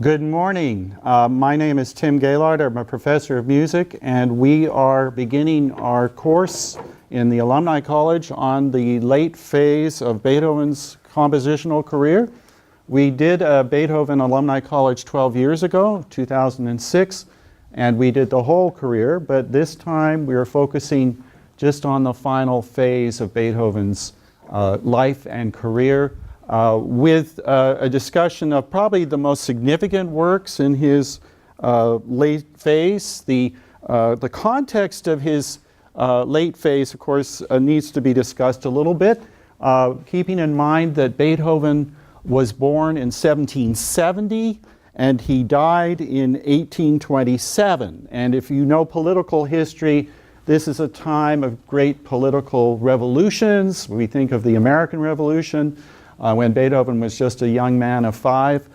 Good morning. My name is Tim Gaylord. I'm a professor of music, and we are beginning our course in the Alumni College on the late phase of Beethoven's compositional career. We did Beethoven Alumni College 12 years ago, 2006, and we did the whole career, but this time we are focusing just on the final phase of Beethoven's life and career, with a discussion of probably the most significant works in his late phase. The context of his late phase, of course, needs to be discussed a little bit, keeping in mind that Beethoven was born in 1770 and he died in 1827. And if you know political history, this is a time of great political revolutions. We think of the American Revolution. When Beethoven was just a young man of 5,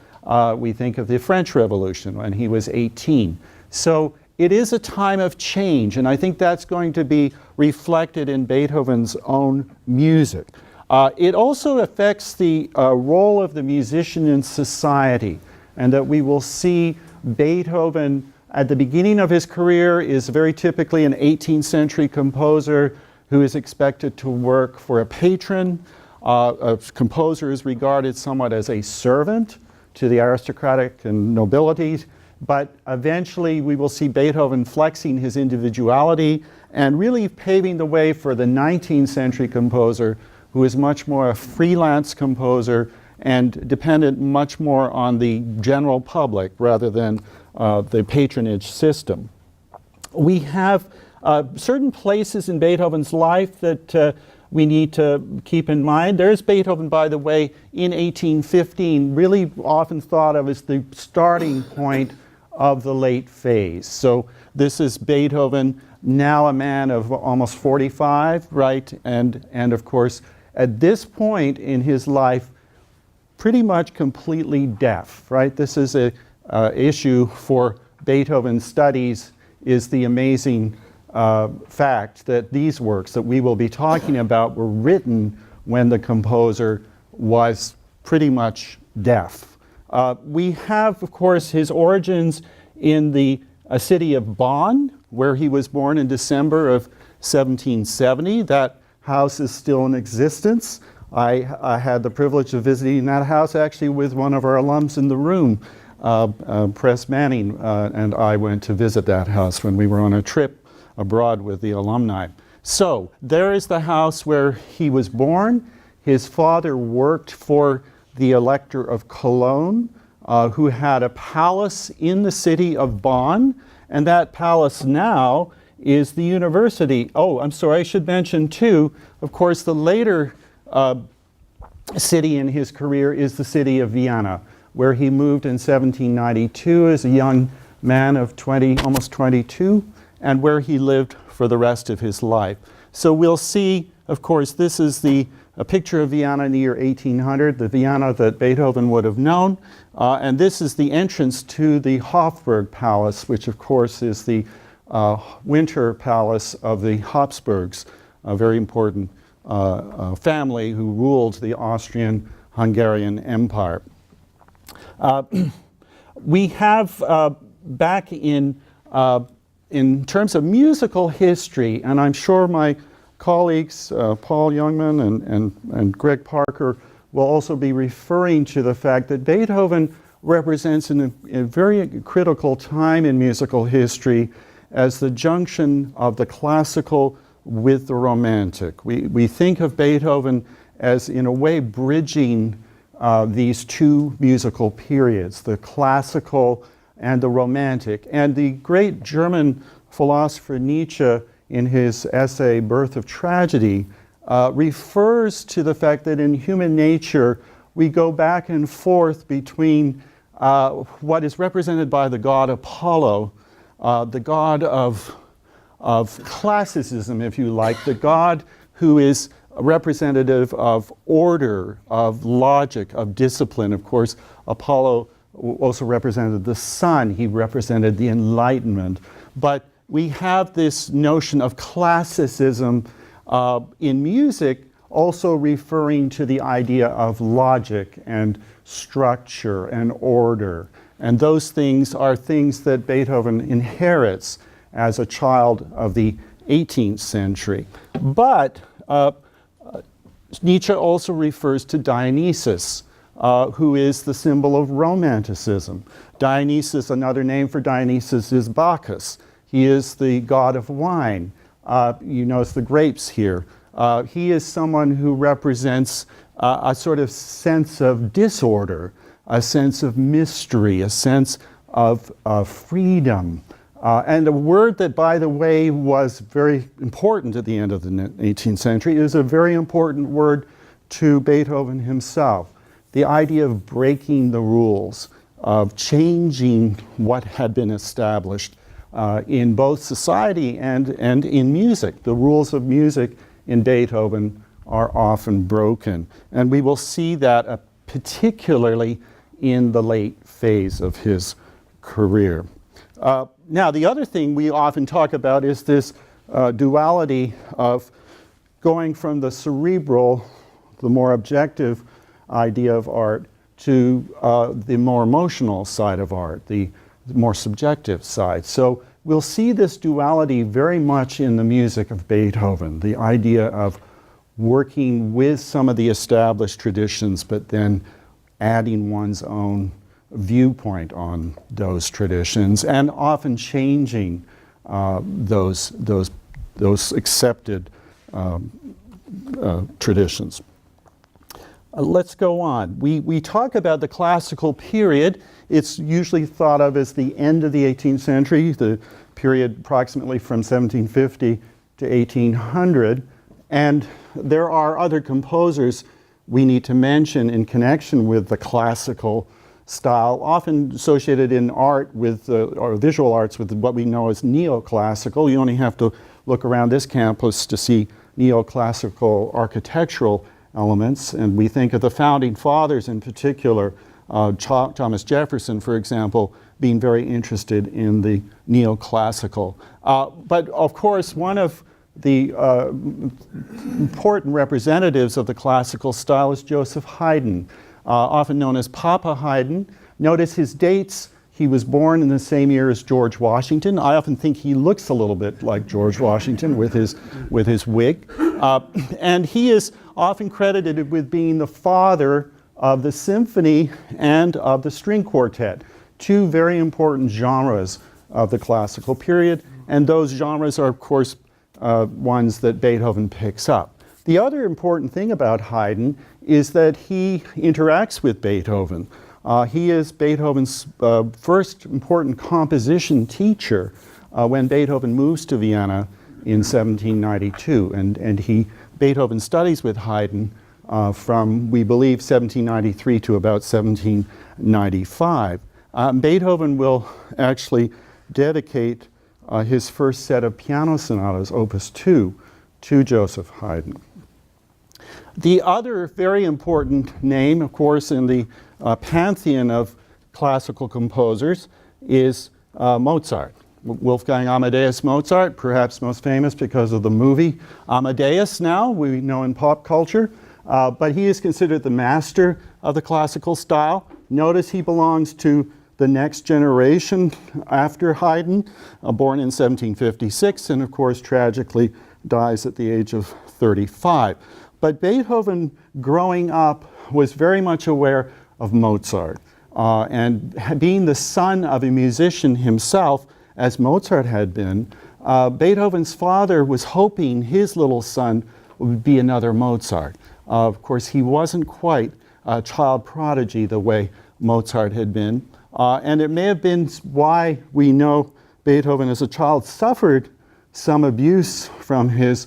we think of the French Revolution when he was 18. So it is a time of change, and I think that's going to be reflected in Beethoven's own music. It also affects the role of the musician in society, and that we will see Beethoven at the beginning of his career is very typically an 18th century composer who is expected to work for a patron. A composer is regarded somewhat as a servant to the aristocratic and nobility, but eventually we will see Beethoven flexing his individuality and really paving the way for the 19th century composer, who is much more a freelance composer and dependent much more on the general public rather than the patronage system. We have certain places in Beethoven's life that we need to keep in mind. There's Beethoven, by the way, in 1815, really often thought of as the starting point of the late phase. So this is Beethoven, now a man of almost 45, right? And of course, at this point in his life, pretty much completely deaf, right? This is a issue for Beethoven studies, is the amazing fact that these works that we will be talking about were written when the composer was pretty much deaf. We have, of course, his origins in the city of Bonn, where he was born in December of 1770. That house is still in existence. I had the privilege of visiting that house actually with one of our alums in the room. Press Manning and I went to visit that house when we were on a trip abroad with the alumni. So there is the house where he was born. His father worked for the Elector of Cologne, who had a palace in the city of Bonn, and that palace now is the university. Oh, I'm sorry, I should mention too, of course, the later city in his career is the city of Vienna, where he moved in 1792 as a young man of almost 22, and where he lived for the rest of his life. So we'll see, of course, this is a picture of Vienna in the year 1800, the Vienna that Beethoven would have known, and this is the entrance to the Hofburg Palace, which of course is the winter palace of the Habsburgs, a very important family who ruled the Austrian-Hungarian Empire. We have back in terms of musical history, and I'm sure my colleagues, Paul Youngman and Greg Parker, will also be referring to the fact that Beethoven represents a very critical time in musical history as the junction of the classical with the romantic. We think of Beethoven as, in a way, bridging these two musical periods, the classical and the romantic. And the great German philosopher Nietzsche, in his essay Birth of Tragedy, refers to the fact that in human nature we go back and forth between what is represented by the god Apollo, the god of classicism, if you like, the god who is representative of order, of logic, of discipline. Of course, Apollo also represented the sun. He represented the Enlightenment. But we have this notion of classicism in music also referring to the idea of logic and structure and order. And those things are things that Beethoven inherits as a child of the 18th century. But Nietzsche also refers to Dionysus, who is the symbol of Romanticism. Dionysus, another name for Dionysus is Bacchus. He is the god of wine. You notice the grapes here. He is someone who represents a sort of sense of disorder, a sense of mystery, a sense of freedom. And a word that, by the way, was very important at the end of the 18th century is a very important word to Beethoven himself. The idea of breaking the rules, of changing what had been established in both society and in music. The rules of music in Beethoven are often broken. And we will see that particularly in the late phase of his career. Now, the other thing we often talk about is this duality of going from the cerebral, the more objective idea of art, to the more emotional side of art, the more subjective side. So we'll see this duality very much in the music of Beethoven, the idea of working with some of the established traditions, but then adding one's own viewpoint on those traditions, and often changing those accepted traditions. Let's go on. We talk about the classical period. It's usually thought of as the end of the 18th century, the period approximately from 1750 to 1800. And there are other composers we need to mention in connection with the classical style, often associated in art with, or visual arts with what we know as neoclassical. You only have to look around this campus to see neoclassical architectural elements, and we think of the founding fathers in particular, Thomas Jefferson, for example, being very interested in the neoclassical. But of course, one of the important representatives of the classical style is Joseph Haydn, often known as Papa Haydn. Notice his dates. He was born in the same year as George Washington. I often think he looks a little bit like George Washington with his wig. And he is often credited with being the father of the symphony and of the string quartet, two very important genres of the classical period. And those genres are, of course, ones that Beethoven picks up. The other important thing about Haydn is that he interacts with Beethoven. He is Beethoven's first important composition teacher when Beethoven moves to Vienna in 1792. And Beethoven studies with Haydn from, we believe, 1793 to about 1795. Beethoven will actually dedicate his first set of piano sonatas, Opus 2, to Joseph Haydn. The other very important name, of course, in the pantheon of classical composers is Mozart. Wolfgang Amadeus Mozart, perhaps most famous because of the movie Amadeus now, we know in pop culture. But he is considered the master of the classical style. Notice he belongs to the next generation after Haydn, born in 1756, and of course tragically dies at the age of 35. But Beethoven, growing up, was very much aware of Mozart. And being the son of a musician himself, as Mozart had been, Beethoven's father was hoping his little son would be another Mozart. Of course, he wasn't quite a child prodigy the way Mozart had been. And it may have been why we know Beethoven as a child suffered some abuse from his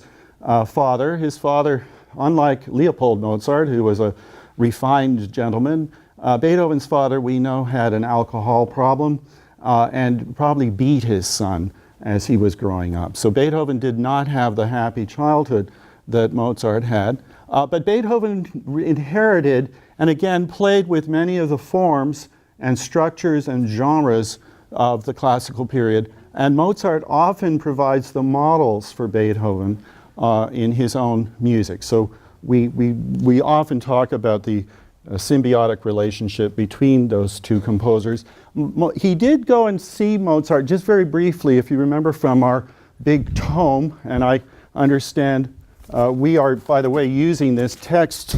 father. His father, unlike Leopold Mozart, who was a refined gentleman, Beethoven's father, we know, had an alcohol problem and probably beat his son as he was growing up. So Beethoven did not have the happy childhood that Mozart had. But Beethoven inherited and again played with many of the forms and structures and genres of the classical period. And Mozart often provides the models for Beethoven in his own music. So we often talk about the a symbiotic relationship between those two composers. He did go and see Mozart just very briefly, if you remember from our big tome, and I understand we are, by the way, using this text,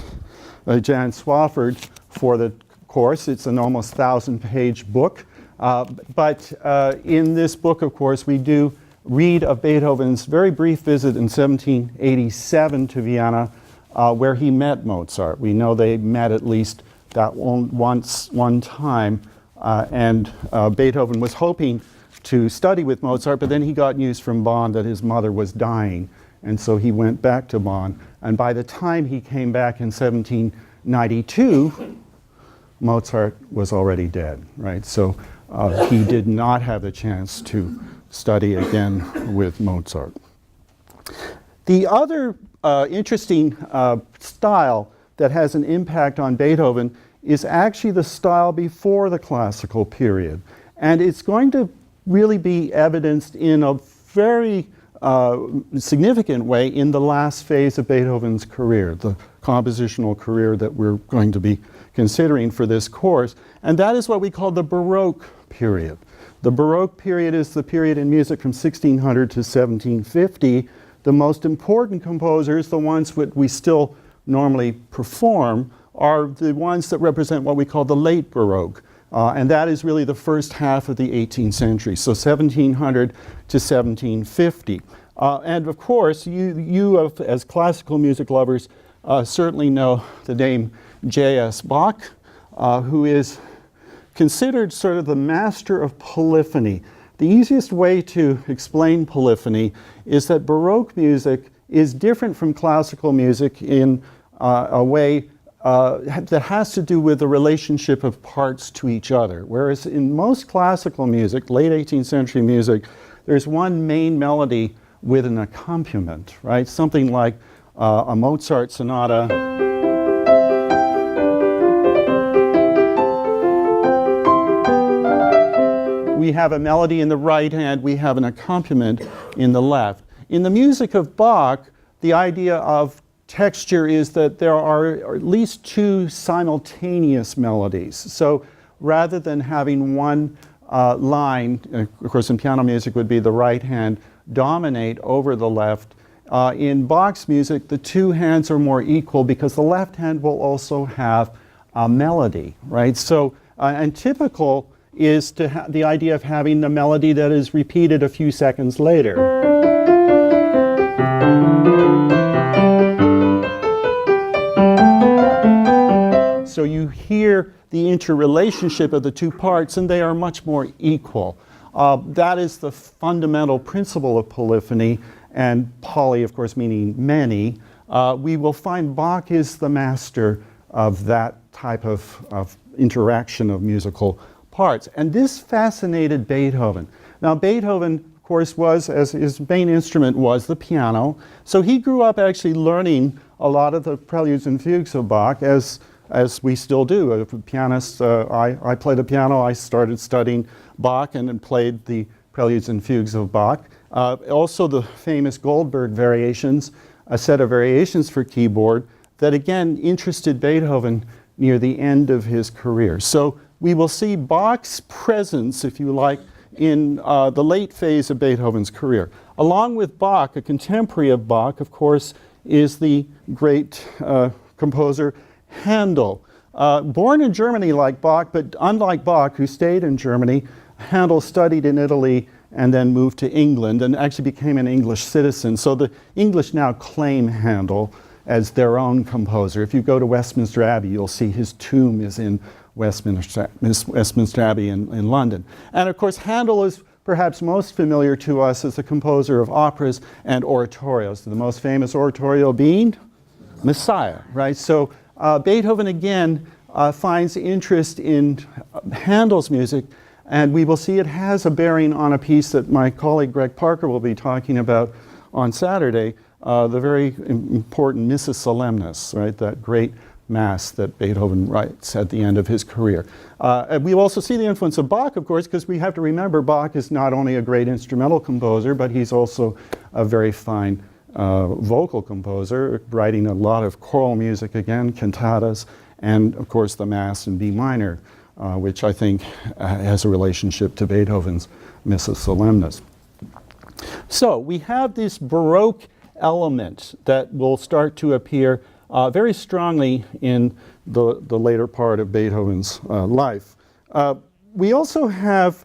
Jan Swafford, for the course. It's an almost 1,000-page book. But in this book, of course, we do read of Beethoven's very brief visit in 1787 to Vienna, where he met Mozart. We know they met at least that one time, and Beethoven was hoping to study with Mozart, but then he got news from Bonn that his mother was dying, and so he went back to Bonn. And by the time he came back in 1792, Mozart was already dead, right? So he did not have the chance to study again with Mozart. The other interesting style that has an impact on Beethoven is actually the style before the classical period. And it's going to really be evidenced in a very significant way in the last phase of Beethoven's career, the compositional career that we're going to be considering for this course. And that is what we call the Baroque period. The Baroque period is the period in music from 1600 to 1750. The most important composers, the ones that we still normally perform, are the ones that represent what we call the late Baroque. And that is really the first half of the 18th century, so 1700 to 1750. And of course, you as classical music lovers certainly know the name J.S. Bach, who is considered sort of the master of polyphony. The easiest way to explain polyphony is that Baroque music is different from classical music in a way that has to do with the relationship of parts to each other. Whereas in most classical music, late 18th century music, there's one main melody with an accompaniment, right? Something like a Mozart sonata. We have a melody in the right hand, we have an accompaniment in the left. In the music of Bach, the idea of texture is that there are at least two simultaneous melodies. So rather than having one line, of course in piano music would be the right hand, dominate over the left, in Bach's music the two hands are more equal because the left hand will also have a melody, right? So, and typical is to the idea of having the melody that is repeated a few seconds later. So you hear the interrelationship of the two parts and they are much more equal. That is the fundamental principle of polyphony, and poly, of course, meaning many. We will find Bach is the master of that type of interaction of musical parts. And this fascinated Beethoven. Now Beethoven, of course, was, as his main instrument was the piano, so he grew up actually learning a lot of the preludes and fugues of Bach, as we still do. As a pianist, I played the piano, I started studying Bach and then played the preludes and fugues of Bach. Also the famous Goldberg variations, a set of variations for keyboard that again interested Beethoven near the end of his career. So we will see Bach's presence, if you like, in the late phase of Beethoven's career. Along with Bach, a contemporary of Bach, of course, is the great composer Handel. Born in Germany like Bach, but unlike Bach, who stayed in Germany, Handel studied in Italy and then moved to England and actually became an English citizen. So the English now claim Handel as their own composer. If you go to Westminster Abbey, you'll see his tomb is in Westminster Abbey in London. And of course, Handel is perhaps most familiar to us as a composer of operas and oratorios, the most famous oratorio being Messiah, right? So Beethoven again finds interest in Handel's music, and we will see it has a bearing on a piece that my colleague Greg Parker will be talking about on Saturday, the very important Missa Solemnis, right? That great Mass that Beethoven writes at the end of his career. We also see the influence of Bach, of course, because we have to remember Bach is not only a great instrumental composer, but he's also a very fine vocal composer, writing a lot of choral music again, cantatas, and of course the Mass in B minor, which I think has a relationship to Beethoven's Missa Solemnis. So we have this Baroque element that will start to appear very strongly in the later part of Beethoven's life. We also have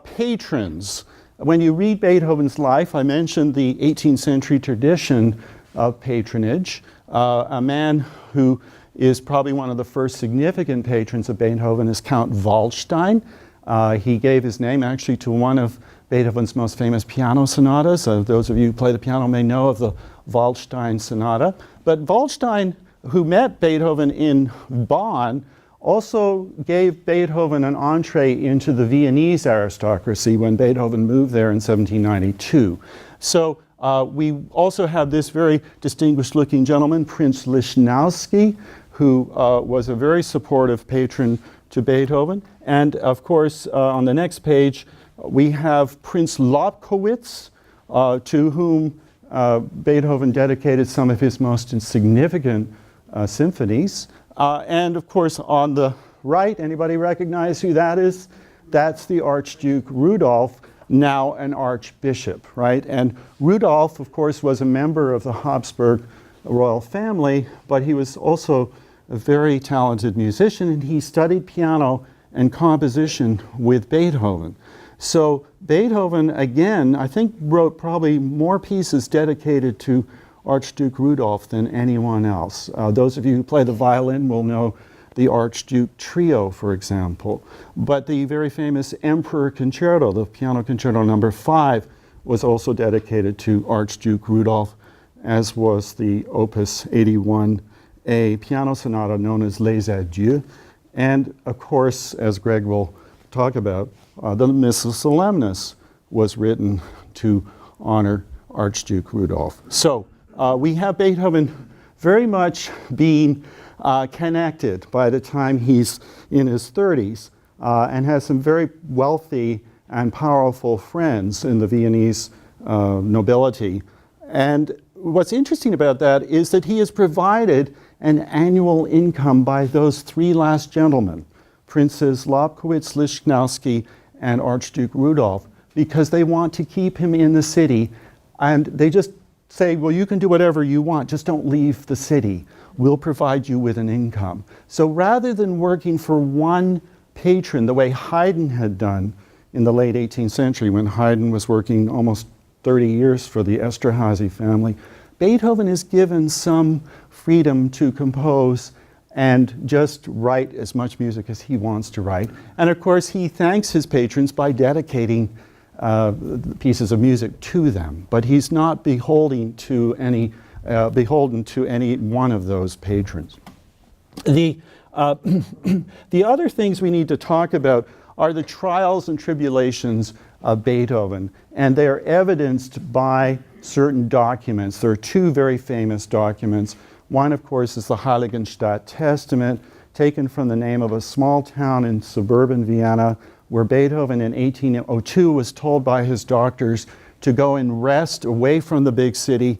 patrons. When you read Beethoven's life, I mentioned the 18th century tradition of patronage. A man who is probably one of the first significant patrons of Beethoven is Count Waldstein. He gave his name actually to one of Beethoven's most famous piano sonatas. Those of you who play the piano may know of the Waldstein Sonata. But Waldstein, who met Beethoven in Bonn, also gave Beethoven an entree into the Viennese aristocracy when Beethoven moved there in 1792. So we also have this very distinguished looking gentleman, Prince Lichnowsky, who was a very supportive patron to Beethoven. And of course, on the next page, we have Prince Lobkowitz, to whom Beethoven dedicated some of his most significant symphonies. And of course, on the right, anybody recognize who that is? That's the Archduke Rudolph, now an archbishop, right? And Rudolph, of course, was a member of the Habsburg royal family, but he was also a very talented musician, and he studied piano and composition with Beethoven. So Beethoven, again, I think wrote probably more pieces dedicated to Archduke Rudolph than anyone else. Those of you who play the violin will know the Archduke Trio, for example. But the very famous Emperor Concerto, the Piano Concerto No. 5, was also dedicated to Archduke Rudolph, as was the Opus 81A piano sonata known as Les Adieux. And of course, as Greg will talk about, the Missa Solemnis was written to honor Archduke Rudolph. So we have Beethoven very much being connected by the time he's in his 30s and has some very wealthy and powerful friends in the Viennese nobility. And what's interesting about that is that he is provided an annual income by those three last gentlemen, Princes Lobkowitz, Lichnowsky, and Archduke Rudolph, because they want to keep him in the city, and they just say, well, you can do whatever you want, just don't leave the city. We'll provide you with an income. So rather than working for one patron, the way Haydn had done in the late 18th century, when Haydn was working almost 30 years for the Esterházy family, Beethoven is given some freedom to compose and just write as much music as he wants to write. And of course, he thanks his patrons by dedicating pieces of music to them, but he's not beholden to any one of those patrons. The other things we need to talk about are the trials and tribulations of Beethoven, and they are evidenced by certain documents. There are two very famous documents. One, of course, is the Heiligenstadt Testament, taken from the name of a small town in suburban Vienna, where Beethoven in 1802 was told by his doctors to go and rest away from the big city,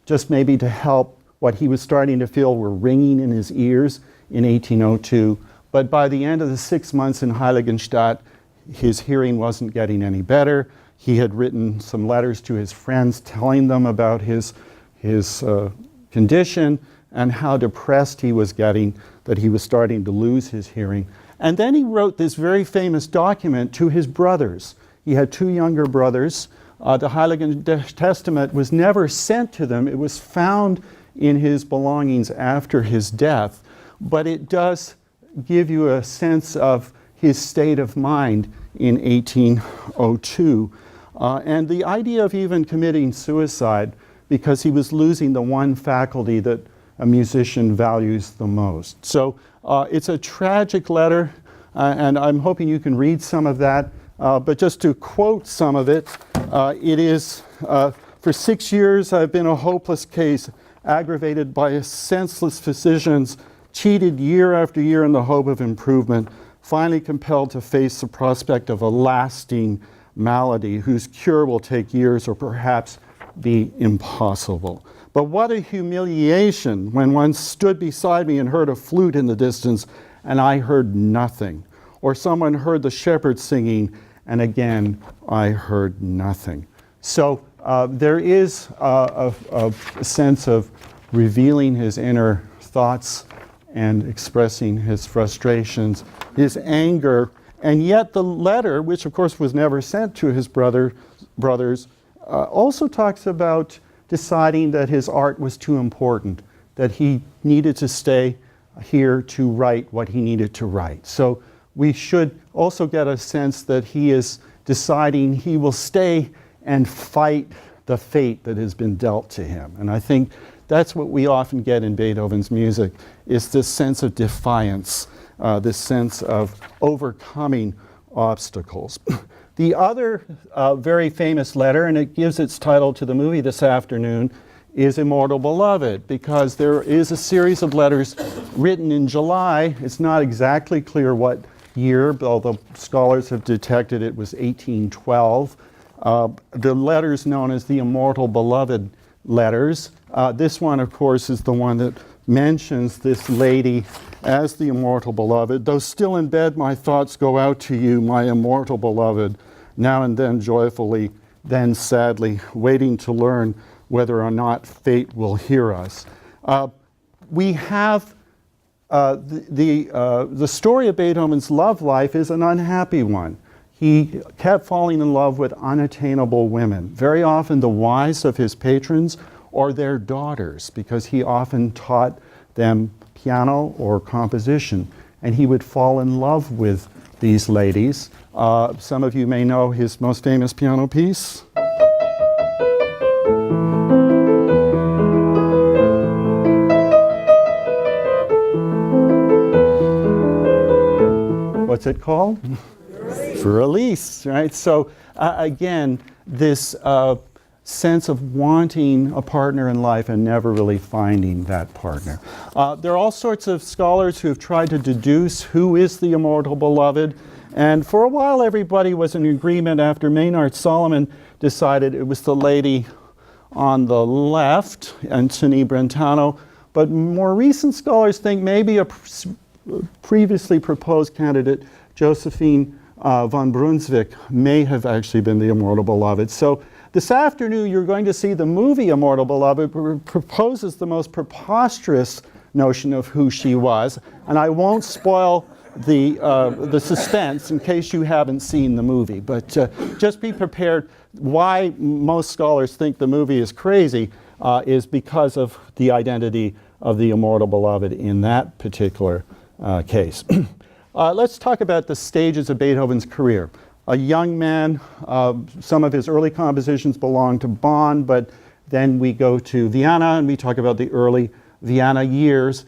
just maybe to help what he was starting to feel were ringing in his ears in 1802. But by the end of the 6 months in Heiligenstadt, his hearing wasn't getting any better. He had written some letters to his friends telling them about his condition and how depressed he was getting, that he was starting to lose his hearing. And then he wrote this very famous document to his brothers. He had two younger brothers. The Heiligenstadt Testament was never sent to them. It was found in his belongings after his death. But it does give you a sense of his state of mind in 1802. And the idea of even committing suicide because he was losing the one faculty that a musician values the most. So it's a tragic letter, and I'm hoping you can read some of that. But just to quote some of it, it is, for 6 years I've been a hopeless case, aggravated by senseless physicians, cheated year after year in the hope of improvement, finally compelled to face the prospect of a lasting malady whose cure will take years or perhaps be impossible. But what a humiliation when one stood beside me and heard a flute in the distance and I heard nothing. Or someone heard the shepherd singing and again I heard nothing. So there is a sense of revealing his inner thoughts and expressing his frustrations, his anger, and yet the letter, which of course was never sent to his brothers, also talks about deciding that his art was too important, that he needed to stay here to write what he needed to write. So we should also get a sense that he is deciding he will stay and fight the fate that has been dealt to him. And I think that's what we often get in Beethoven's music, is this sense of defiance, this sense of overcoming obstacles. The other very famous letter, and it gives its title to the movie this afternoon, is Immortal Beloved, because there is a series of letters written in July. It's not exactly clear what year, although scholars have detected it was 1812. The letters known as the Immortal Beloved letters. This one, of course, is the one that mentions this lady as the immortal beloved. Though still in bed, my thoughts go out to you, my immortal beloved, now and then joyfully, then sadly, waiting to learn whether or not fate will hear us. We have the story of Beethoven's love life is an unhappy one. He kept falling in love with unattainable women, very often the wives of his patrons or their daughters, because he often taught them piano or composition, and he would fall in love with these ladies. Some of you may know his most famous piano piece. What's it called? For Elise, right? So again, this sense of wanting a partner in life and never really finding that partner. There are all sorts of scholars who have tried to deduce who is the immortal beloved, and for a while everybody was in agreement after Maynard Solomon decided it was the lady on the left, Antony Brentano, but more recent scholars think maybe a previously proposed candidate, Josephine von Brunswick, may have actually been the immortal beloved. So this afternoon you're going to see the movie Immortal Beloved proposes the most preposterous notion of who she was, and I won't spoil the suspense in case you haven't seen the movie, but just be prepared. Why most scholars think the movie is crazy is because of the identity of the immortal beloved in that particular case. Let's talk about the stages of Beethoven's career. A young man, some of his early compositions belong to Bonn, but then we go to Vienna and we talk about the early Vienna years.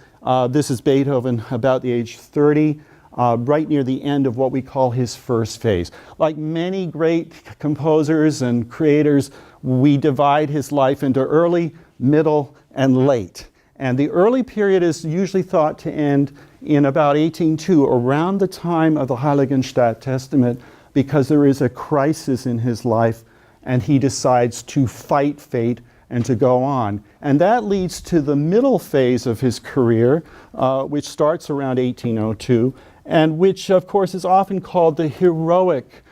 This is Beethoven about the age 30, right near the end of what we call his first phase. Like many great composers and creators, we divide his life into early, middle, and late. And the early period is usually thought to end in about 1802, around the time of the Heiligenstadt Testament, because there is a crisis in his life and he decides to fight fate and to go on. And that leads to the middle phase of his career, which starts around 1802, and which of course is often called the heroic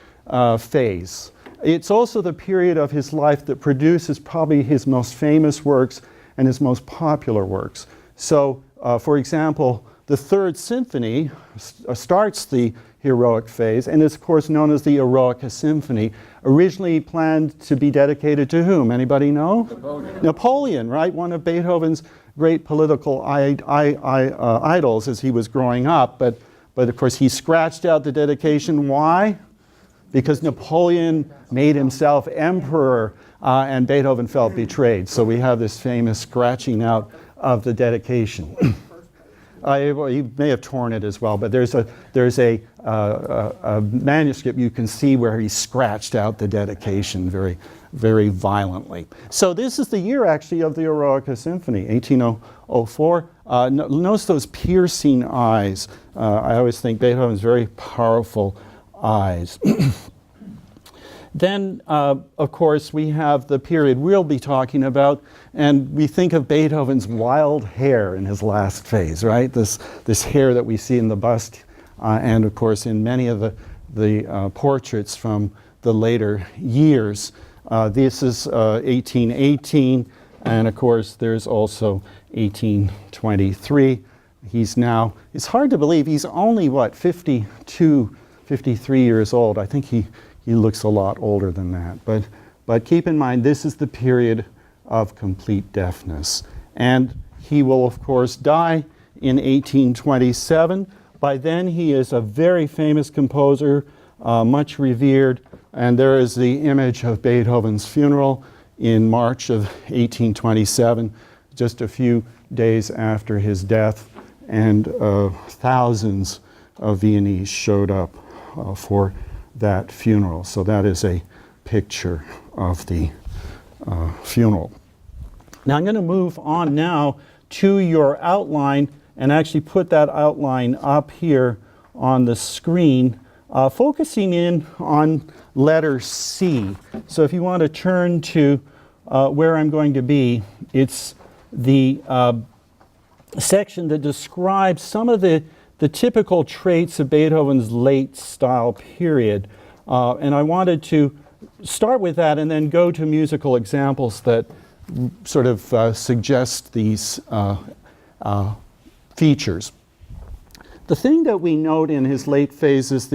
phase. It's also the period of his life that produces probably his most famous works and his most popular works. So, for example, the Third Symphony starts the heroic phase, and is of course known as the Eroica Symphony, originally planned to be dedicated to whom? Anybody know? Napoleon, right? One of Beethoven's great political idols as he was growing up, but of course he scratched out the dedication. Why? Because Napoleon made himself emperor, and Beethoven felt betrayed. So we have this famous scratching out of the dedication. He may have torn it as well, but there's a manuscript you can see where he scratched out the dedication very, very violently. So this is the year actually of the Eroica Symphony, 1804. Notice those piercing eyes. I always think Beethoven's very powerful eyes. Then, of course, we have the period we'll be talking about, and we think of Beethoven's wild hair in his last phase, right? This hair that we see in the bust, and of course in many of the portraits from the later years. This is 1818, and of course there's also 1823. He's now, it's hard to believe, he's only, what, 52, 53 years old. I think he looks a lot older than that. But keep in mind, this is the period of complete deafness. And he will, of course, die in 1827. By then, he is a very famous composer, much revered. And there is the image of Beethoven's funeral in March of 1827, just a few days after his death. And thousands of Viennese showed up for that funeral. So that is a picture of the funeral. Now I'm going to move on now to your outline and actually put that outline up here on the screen, focusing in on letter C. So if you want to turn to where I'm going to be, it's the section that describes some of the typical traits of Beethoven's late style period. And I wanted to start with that and then go to musical examples that sort of suggest these features. The thing that we note in his late phase is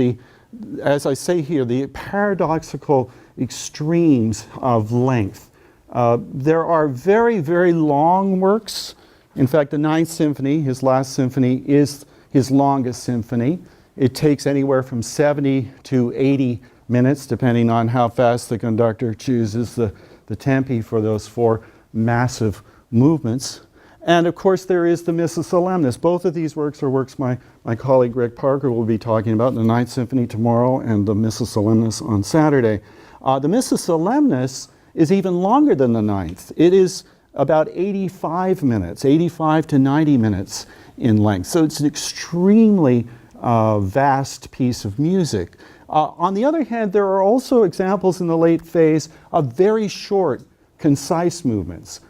as I say here, the paradoxical extremes of length. There are very, very long works. In fact, the Ninth Symphony, his last symphony, is his longest symphony. It takes anywhere from 70 to 80 minutes, depending on how fast the conductor chooses the tempi for those four massive movements. And of course, there is the Missa Solemnis. Both of these works are works my colleague Greg Parker will be talking about, the Ninth Symphony tomorrow and the Missa Solemnis on Saturday. The Missa Solemnis is even longer than the Ninth. It is about 85 minutes, 85 to 90 minutes in length. So it's an extremely vast piece of music. On the other hand, there are also examples in the late phase of very short, concise movements.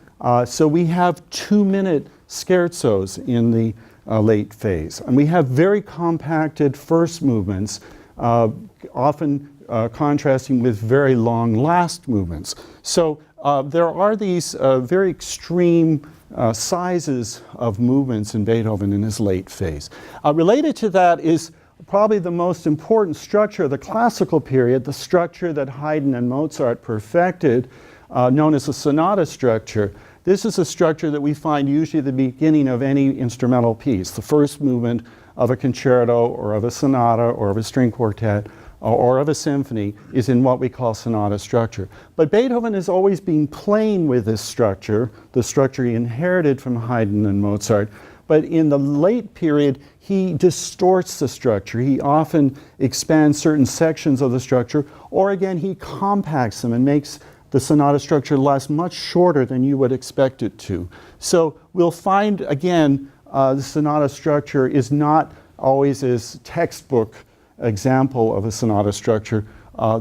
So we have 2-minute scherzos in the late phase. And we have very compacted first movements, often contrasting with very long last movements. So there are these very extreme sizes of movements in Beethoven in his late phase. Related to that is probably the most important structure of the classical period, the structure that Haydn and Mozart perfected, known as the sonata structure. This is a structure that we find usually at the beginning of any instrumental piece, the first movement of a concerto or of a sonata or of a string quartet or of a symphony is in what we call sonata structure. But Beethoven has always been playing with this structure, the structure he inherited from Haydn and Mozart. But in the late period, he distorts the structure. He often expands certain sections of the structure, or again, he compacts them and makes the sonata structure last much shorter than you would expect it to. So we'll find, again, the sonata structure is not always as textbook example of a sonata structure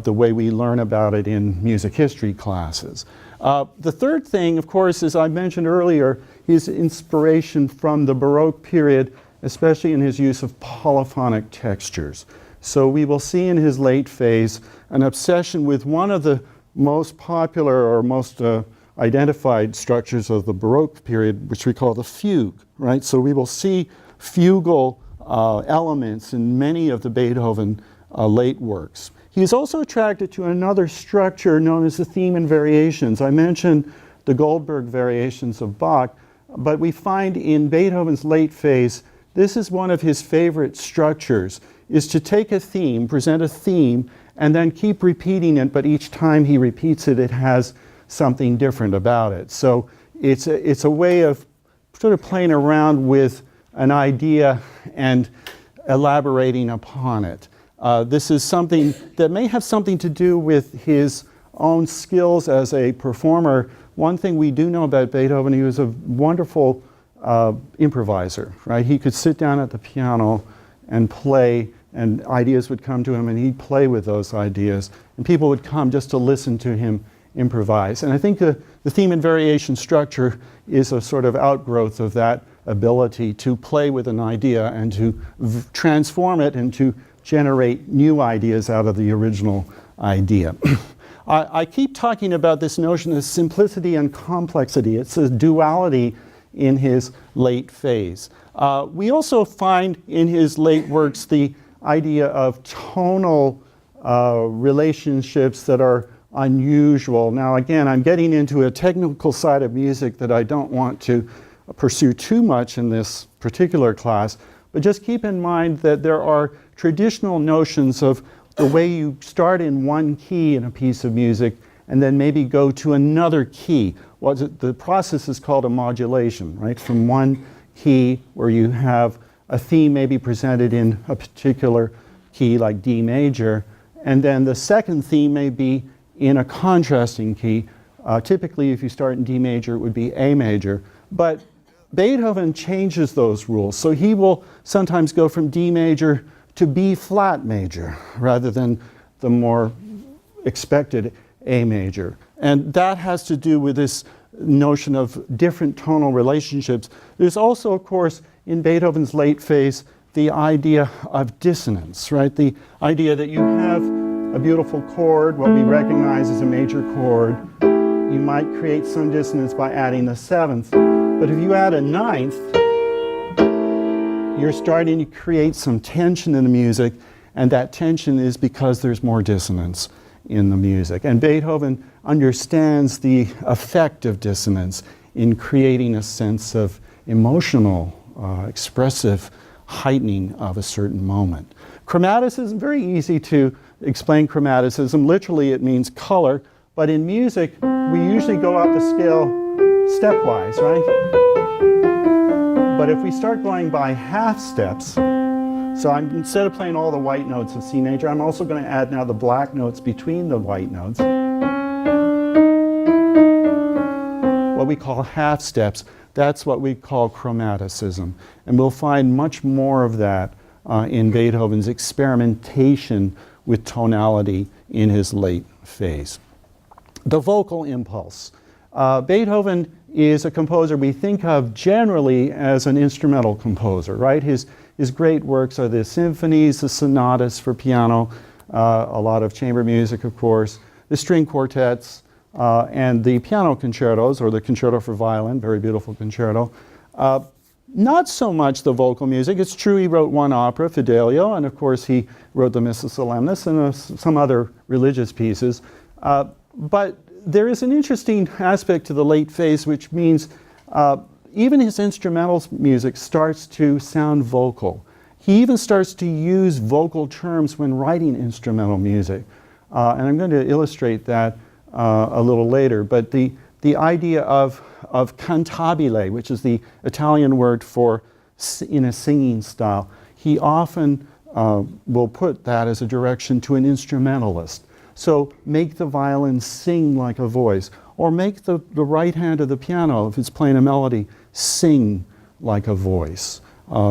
the way we learn about it in music history classes. The third thing, of course, as I mentioned earlier, his inspiration from the Baroque period, especially in his use of polyphonic textures. So we will see in his late phase an obsession with one of the most popular or most identified structures of the Baroque period, which we call the fugue, right? So we will see fugal elements in many of the Beethoven late works. He is also attracted to another structure known as the theme and variations. I mentioned the Goldberg variations of Bach, but we find in Beethoven's late phase, this is one of his favorite structures, is to take a theme, present a theme, and then keep repeating it, but each time he repeats it, it has something different about it. So it's a way of sort of playing around with an idea and elaborating upon it. This is something that may have something to do with his own skills as a performer. One thing we do know about Beethoven, he was a wonderful improviser, right? He could sit down at the piano and play and ideas would come to him, and he'd play with those ideas, and people would come just to listen to him improvise. And I think the theme and variation structure is a sort of outgrowth of that ability to play with an idea and to transform it and to generate new ideas out of the original idea. I keep talking about this notion of simplicity and complexity. It's a duality in his late phase. We also find in his late works the idea of tonal relationships that are unusual. Now again, I'm getting into a technical side of music that I don't want to pursue too much in this particular class, but just keep in mind that there are traditional notions of the way you start in one key in a piece of music and then maybe go to another key. The process is called a modulation, right? From one key where you have a theme maybe presented in a particular key like D major, and then the second theme may be in a contrasting key. Typically, if you start in D major, it would be A major. But Beethoven changes those rules. So he will sometimes go from D major to B flat major rather than the more expected A major. And that has to do with this notion of different tonal relationships. There's also, of course, in Beethoven's late phase, the idea of dissonance, right? The idea that you have a beautiful chord, what we recognize as a major chord. You might create some dissonance by adding a seventh. But if you add a ninth, you're starting to create some tension in the music, and that tension is because there's more dissonance in the music. And Beethoven understands the effect of dissonance in creating a sense of emotional, expressive heightening of a certain moment. Chromaticism, very easy to explain chromaticism. Literally it means color, but in music we usually go up the scale stepwise, right? But if we start going by half steps, so instead of playing all the white notes of C major, I'm also going to add now the black notes between the white notes. What we call half steps, that's what we call chromaticism. And we'll find much more of that in Beethoven's experimentation with tonality in his late phase. The vocal impulse. Beethoven is a composer we think of generally as an instrumental composer, right? His great works are the symphonies, the sonatas for piano, a lot of chamber music, of course, the string quartets, and the piano concertos, or the concerto for violin, very beautiful concerto. Not so much the vocal music. It's true he wrote one opera, Fidelio, and of course he wrote the Missa Solemnis and some other religious pieces. But there is an interesting aspect to the late phase, which means even his instrumental music starts to sound vocal. He even starts to use vocal terms when writing instrumental music. And I'm going to illustrate that a little later. But the idea of cantabile, which is the Italian word for in a singing style, he often will put that as a direction to an instrumentalist. So make the violin sing like a voice, or make the right hand of the piano, if it's playing a melody, sing like a voice.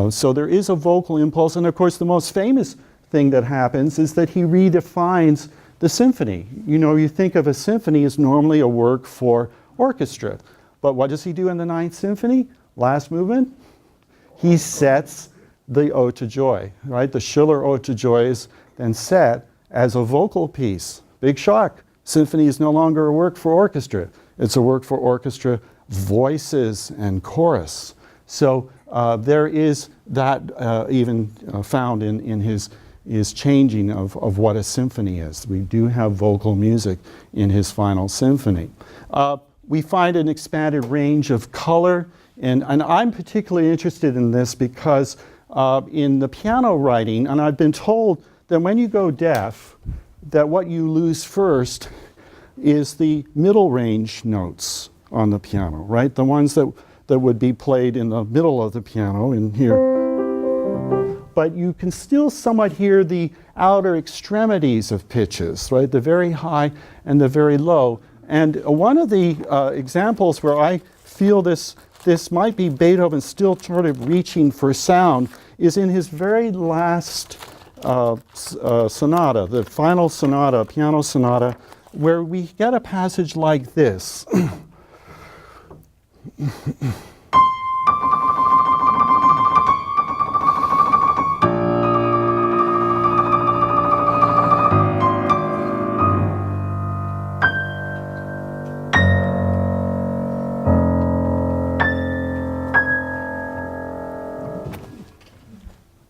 So there is a vocal impulse, and of course the most famous thing that happens is that he redefines the symphony. You know, you think of a symphony as normally a work for orchestra, but what does he do in the Ninth Symphony? Last movement, he sets the Ode to Joy, right? The Schiller Ode to Joy is then set as a vocal piece. Big shock. Symphony is no longer a work for orchestra. It's a work for orchestra, voices, and chorus. So there is that even found in his changing of what a symphony is. We do have vocal music in his final symphony. We find an expanded range of color, and I'm particularly interested in this because in the piano writing, and I've been told that when you go deaf, that what you lose first is the middle range notes on the piano, right? The ones that would be played in the middle of the piano in here. But you can still somewhat hear the outer extremities of pitches, right? The very high and the very low. And one of the examples where I feel this might be Beethoven still sort of reaching for sound is in his very last sonata, the final sonata, piano sonata, where we get a passage like this.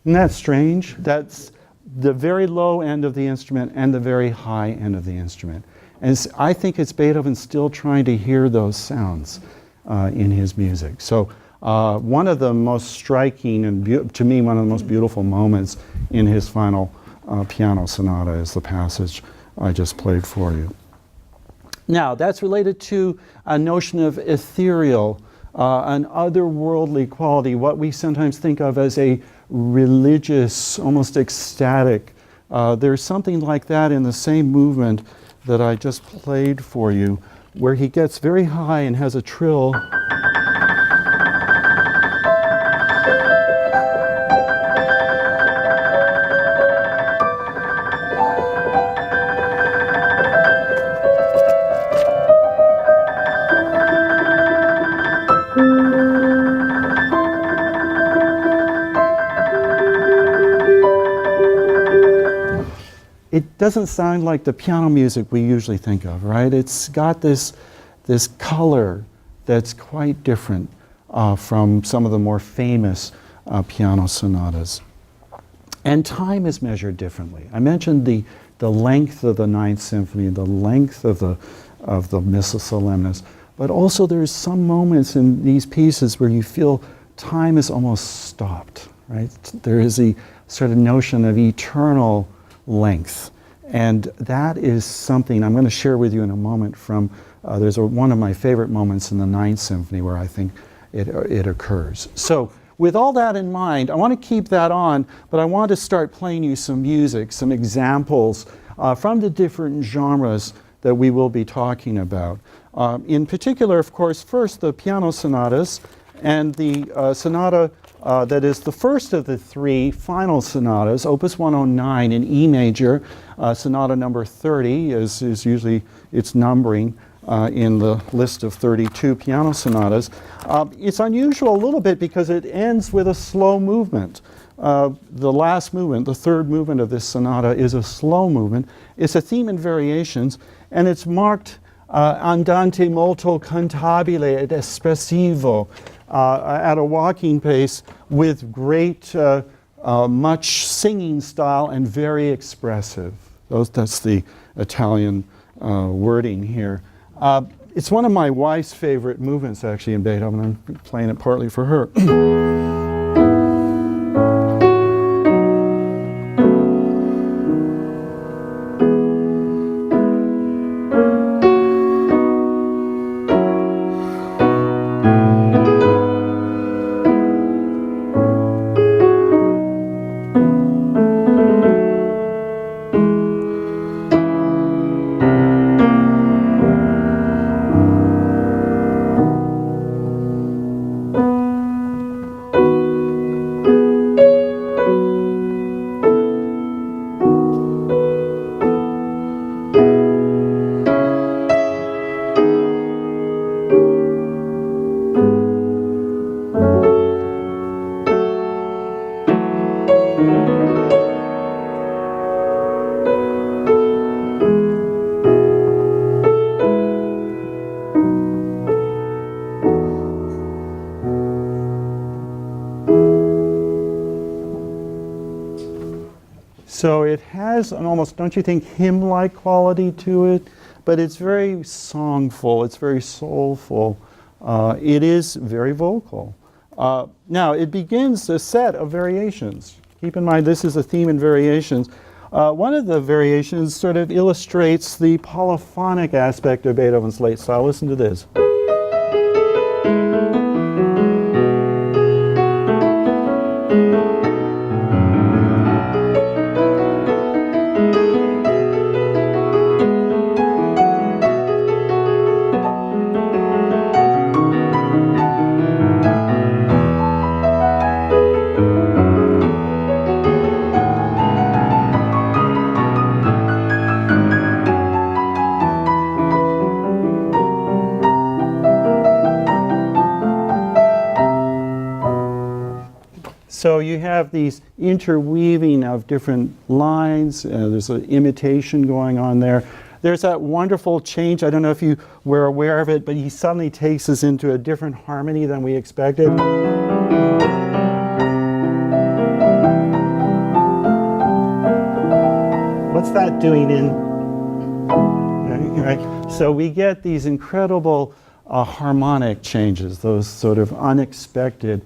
Isn't that strange? That's the very low end of the instrument and the very high end of the instrument. And I think it's Beethoven still trying to hear those sounds in his music. So one of the most striking and to me one of the most beautiful moments in his final piano sonata is the passage I just played for you. Now that's related to a notion of ethereal, an otherworldly quality, what we sometimes think of as a religious, almost ecstatic. There's something like that in the same movement that I just played for you, where he gets very high and has a trill. It doesn't sound like the piano music we usually think of, right? It's got this color that's quite different from some of the more famous piano sonatas. And time is measured differently. I mentioned the length of the Ninth Symphony, the length of the Missa Solemnis, but also there's some moments in these pieces where you feel time is almost stopped, right? There is a sort of notion of eternal length. And that is something I'm going to share with you in a moment from, there's one of my favorite moments in the Ninth Symphony where I think it occurs. So with all that in mind, I want to keep that on, but I want to start playing you some music, some examples from the different genres that we will be talking about. In particular, of course, first the piano sonatas, and the sonata that is the first of the three final sonatas, Opus 109 in E major, sonata number 30 is usually its numbering in the list of 32 piano sonatas. It's unusual a little bit because it ends with a slow movement. The last movement, the third movement of this sonata, is a slow movement. It's a theme in variations, and it's marked andante molto cantabile ed espressivo, at a walking pace with great, much singing style and very expressive. That's the Italian wording here. It's one of my wife's favorite movements actually in Beethoven. I'm playing it partly for her. So it has an almost, don't you think, hymn-like quality to it? But it's very songful, it's very soulful. It is very vocal. Now, it begins a set of variations. Keep in mind, this is a theme in variations. One of the variations sort of illustrates the polyphonic aspect of Beethoven's late style. Listen to this. So you have these interweaving of different lines. There's an imitation going on there. There's that wonderful change. I don't know if you were aware of it, but he suddenly takes us into a different harmony than we expected. What's that doing in? Right. So we get these incredible harmonic changes, those sort of unexpected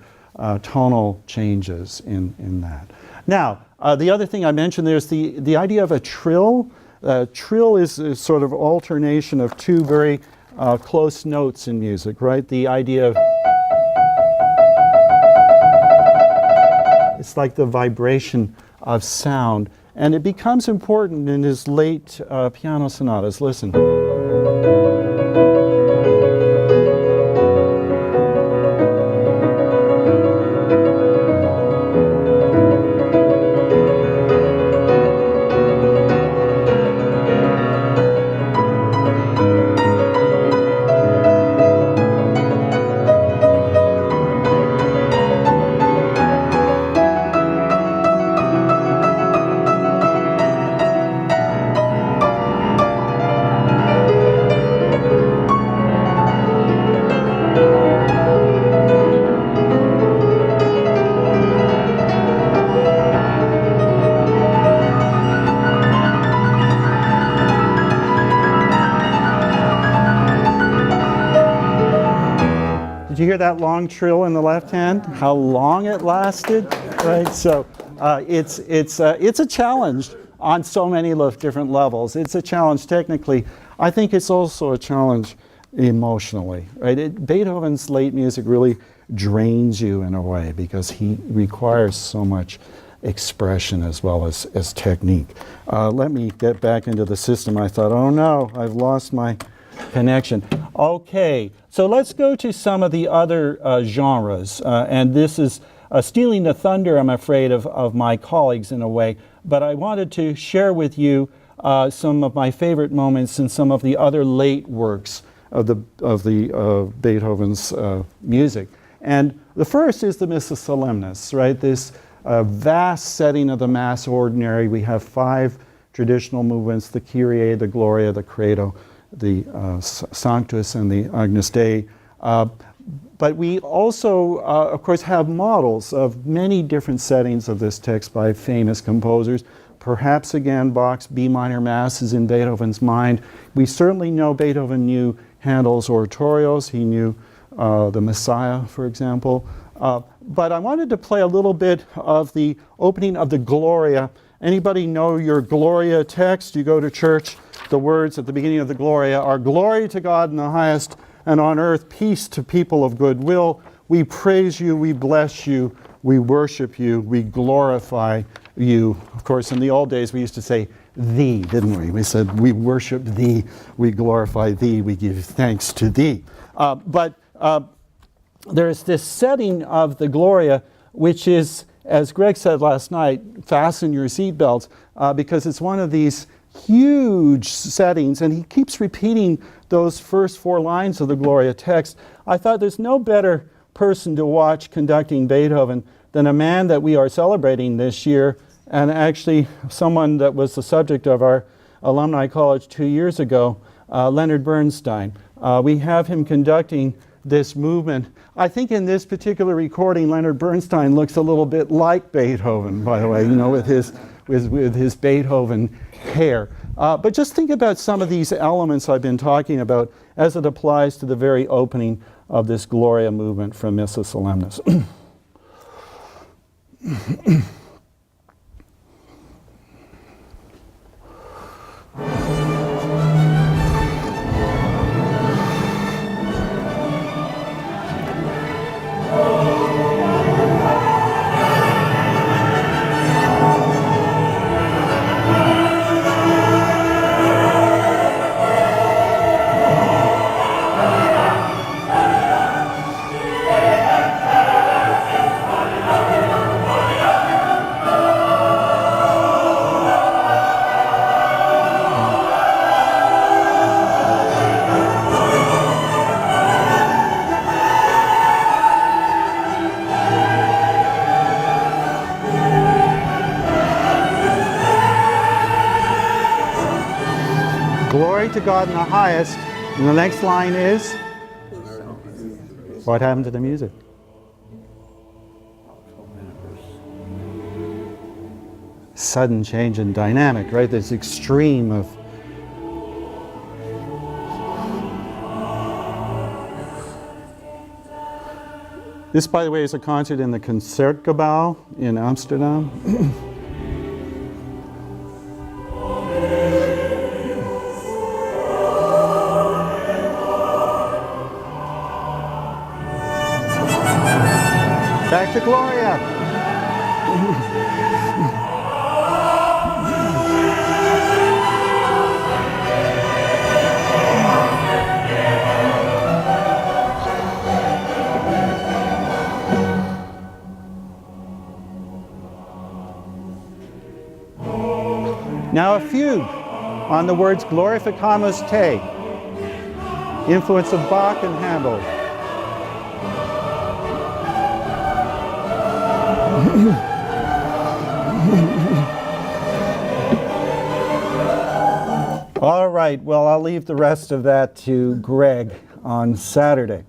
tonal changes in that. Now, the other thing I mentioned, there's the idea of a trill. Trill is a sort of alternation of two very close notes in music, right? The idea of, it's like the vibration of sound. And it becomes important in his late piano sonatas. Listen. Did you hear that long trill in the left hand? How long it lasted, right? So it's a challenge on so many different levels. It's a challenge technically. I think it's also a challenge emotionally, right? Beethoven's late music really drains you in a way because he requires so much expression as well as technique. Let me get back into the system. I thought, oh no, I've lost my connection. Okay, so let's go to some of the other genres, and this is stealing the thunder, I'm afraid, of my colleagues in a way, but I wanted to share with you some of my favorite moments in some of the other late works of Beethoven's music. And the first is the Missa Solemnis, right? This vast setting of the Mass Ordinary. We have 5 traditional movements: the Kyrie, the Gloria, the Credo, the Sanctus, and the Agnus Dei. But we also, of course, have models of many different settings of this text by famous composers. Perhaps, again, Bach's B minor Mass is in Beethoven's mind. We certainly know Beethoven knew Handel's oratorios. He knew the Messiah, for example. But I wanted to play a little bit of the opening of the Gloria. Anybody know your Gloria text? You go to church, the words at the beginning of the Gloria are, "Glory to God in the highest, and on earth peace to people of good will. We praise you, we bless you, we worship you, we glorify you." Of course, in the old days we used to say thee, didn't we? We said, we worship thee, we glorify thee, we give thanks to thee. But there's this setting of the Gloria, which is, as Greg said last night, fasten your seatbelts, because it's one of these huge settings, and he keeps repeating those first 4 lines of the Gloria text. I thought there's no better person to watch conducting Beethoven than a man that we are celebrating this year, and actually someone that was the subject of our alumni college 2 years ago, Leonard Bernstein. We have him conducting this movement. I think in this particular recording, Leonard Bernstein looks a little bit like Beethoven, by the way, you know, with his Beethoven hair. But just think about some of these elements I've been talking about as it applies to the very opening of this Gloria movement from Missa Solemnis. Glory to God in the highest. And the next line is, what happened to the music? Sudden change in dynamic, right? This extreme of this, by the way, is a concert in the Concertgebouw in Amsterdam. Back to Gloria. Now a fugue on the words Glorificamus Te, influence of Bach and Handel. All right, well, I'll leave the rest of that to Greg on Saturday.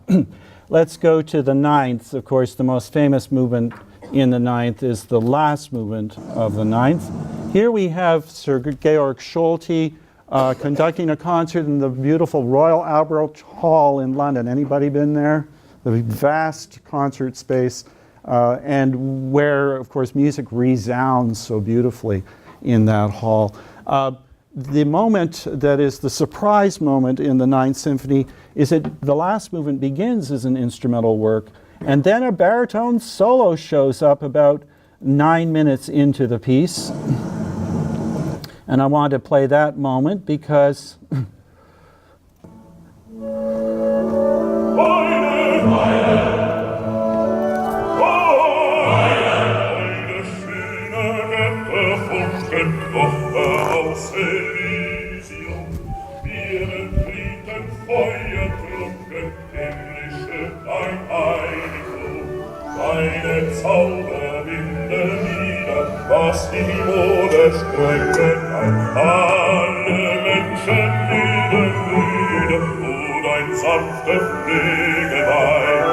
Let's go to the ninth. Of course, the most famous movement in the ninth is the last movement of the ninth. Here we have Sir Georg Solti conducting a concert in the beautiful Royal Albert Hall in London. Anybody been there? The vast concert space, and where, of course, music resounds so beautifully in that hall. The moment that is the surprise moment in the Ninth Symphony is that the last movement begins as an instrumental work, and then a baritone solo shows up about 9 minutes into the piece. And I wanted to play that moment because was die Mode strecken, alle Menschen müde, wo dein sanfte Pflege weiht.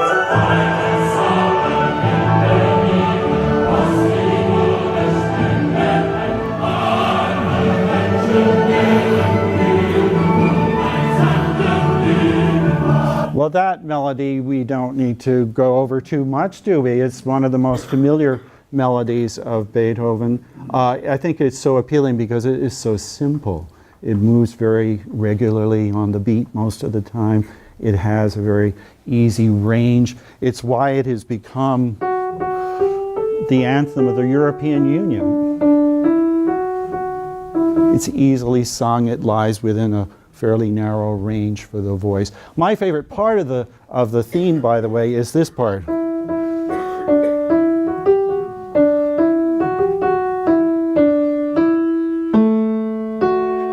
Well, that melody we don't need to go over too much, do we? It's one of the most familiar melodies of Beethoven. I think it's so appealing because it is so simple. It moves very regularly on the beat most of the time. It has a very easy range. It's why it has become the anthem of the European Union. It's easily sung. It lies within a fairly narrow range for the voice. My favorite part of the theme, by the way, is this part.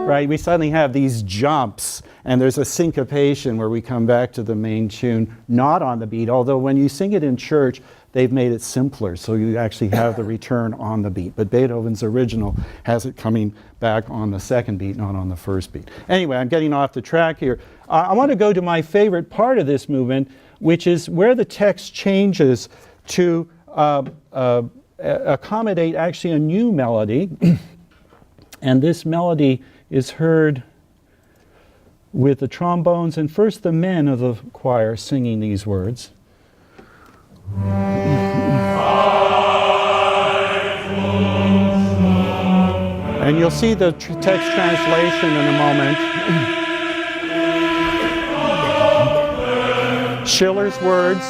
Right, we suddenly have these jumps, and there's a syncopation where we come back to the main tune, not on the beat, although when you sing it in church, they've made it simpler, so you actually have the return on the beat. But Beethoven's original has it coming back on the second beat, not on the first beat. Anyway, I'm getting off the track here. I want to go to my favorite part of this movement, which is where the text changes to accommodate actually a new melody. And this melody is heard with the trombones and first the men of the choir singing these words. And you'll see the text translation in a moment. Schiller's words.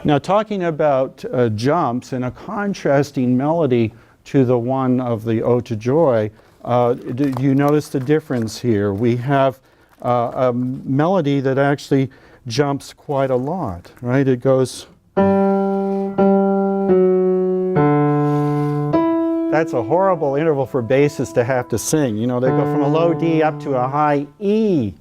Now, talking about jumps and a contrasting melody to the one of the Ode to Joy, do you notice the difference here? We have a melody that actually jumps quite a lot, right? It goes... That's a horrible interval for bassists to have to sing. You know, they go from a low D up to a high E.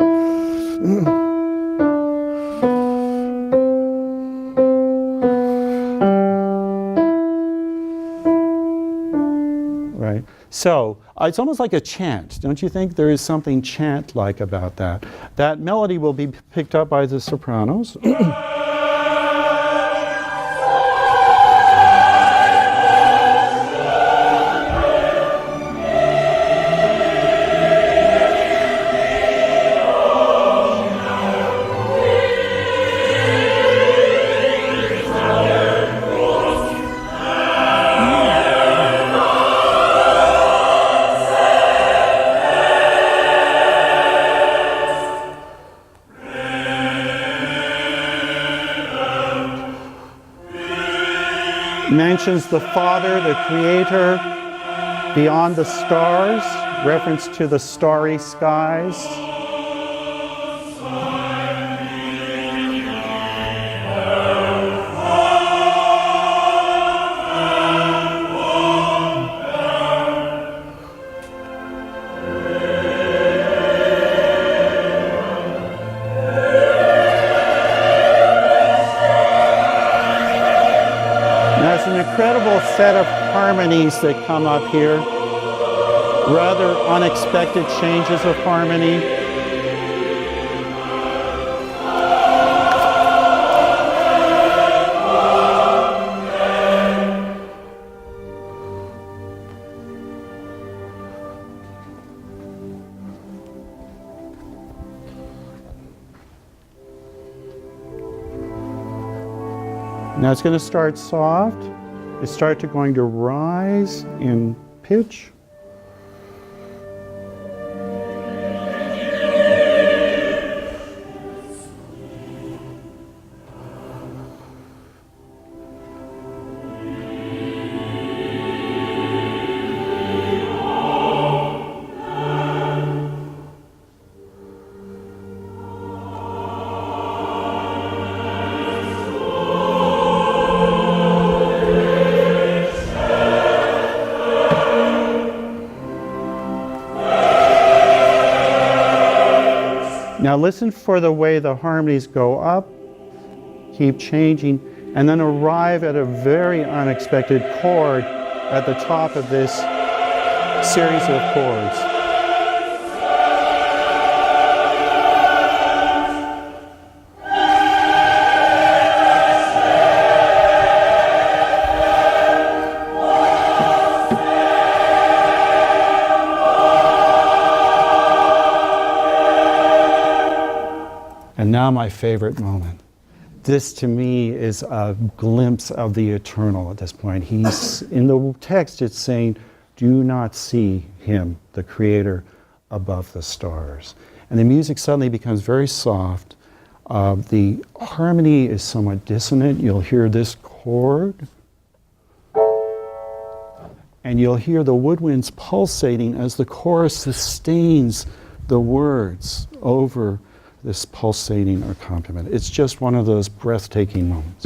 So it's almost like a chant. Don't you think there is something chant-like about that? That melody will be picked up by the sopranos. Mentions the Father, the Creator, beyond the stars, reference to the starry skies. There's an incredible set of harmonies that come up here. Rather unexpected changes of harmony. Now it's going to start soft. It's going to rise in pitch. Now listen for the way the harmonies go up, keep changing, and then arrive at a very unexpected chord at the top of this series of chords. And now my favorite moment. This to me is a glimpse of the eternal at this point. He's, in the text it's saying, do not see him, the Creator, above the stars. And the music suddenly becomes very soft. The harmony is somewhat dissonant. You'll hear this chord. And you'll hear the woodwinds pulsating as the chorus sustains the words over this pulsating accompaniment. It's just one of those breathtaking moments.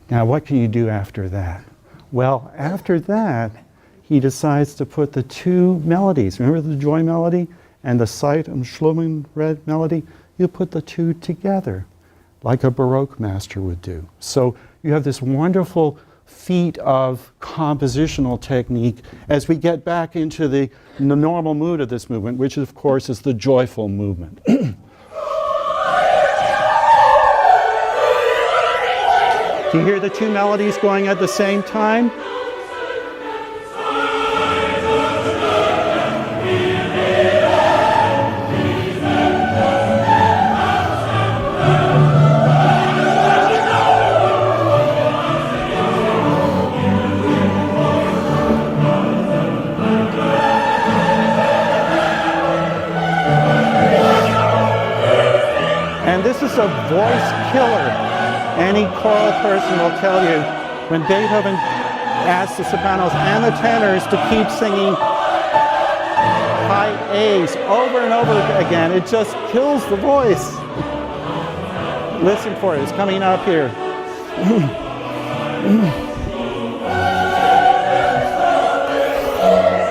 Now, what can you do after that? Well, after that, he decides to put the two melodies. Remember the joy melody and the sight and Schlumen red melody? You put the two together, like a Baroque master would do. So you have this wonderful feat of compositional technique as we get back into the normal mood of this movement, which of course is the joyful movement. Do you hear the two melodies going at the same time? And this is a voice killer. Any choral person will tell you when Beethoven asked the sopranos and the tenors to keep singing high A's over and over again, it just kills the voice. Listen for it, it's coming up here.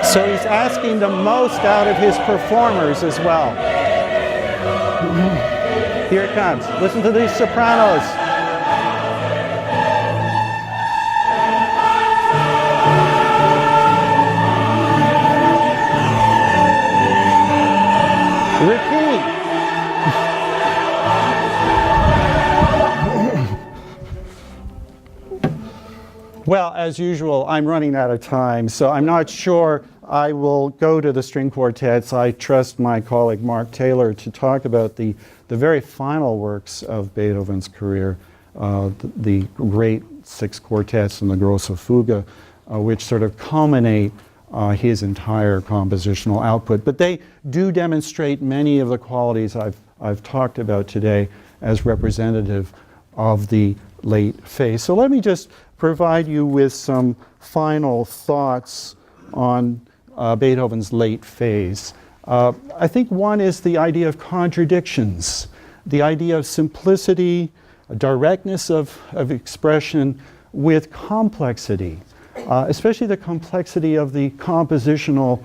So he's asking the most out of his performers as well. Here it comes. Listen to these sopranos. Repeat. Well, as usual, I'm running out of time, so I'm not sure I will go to the string quartets. I trust my colleague Mark Taylor to talk about the very final works of Beethoven's career, the great six quartets and the Grosse Fuge, which sort of culminate his entire compositional output. But they do demonstrate many of the qualities I've talked about today as representative of the late phase. So let me just provide you with some final thoughts on Beethoven's late phase. I think one is the idea of contradictions, the idea of simplicity, directness of expression with complexity, especially the complexity of the compositional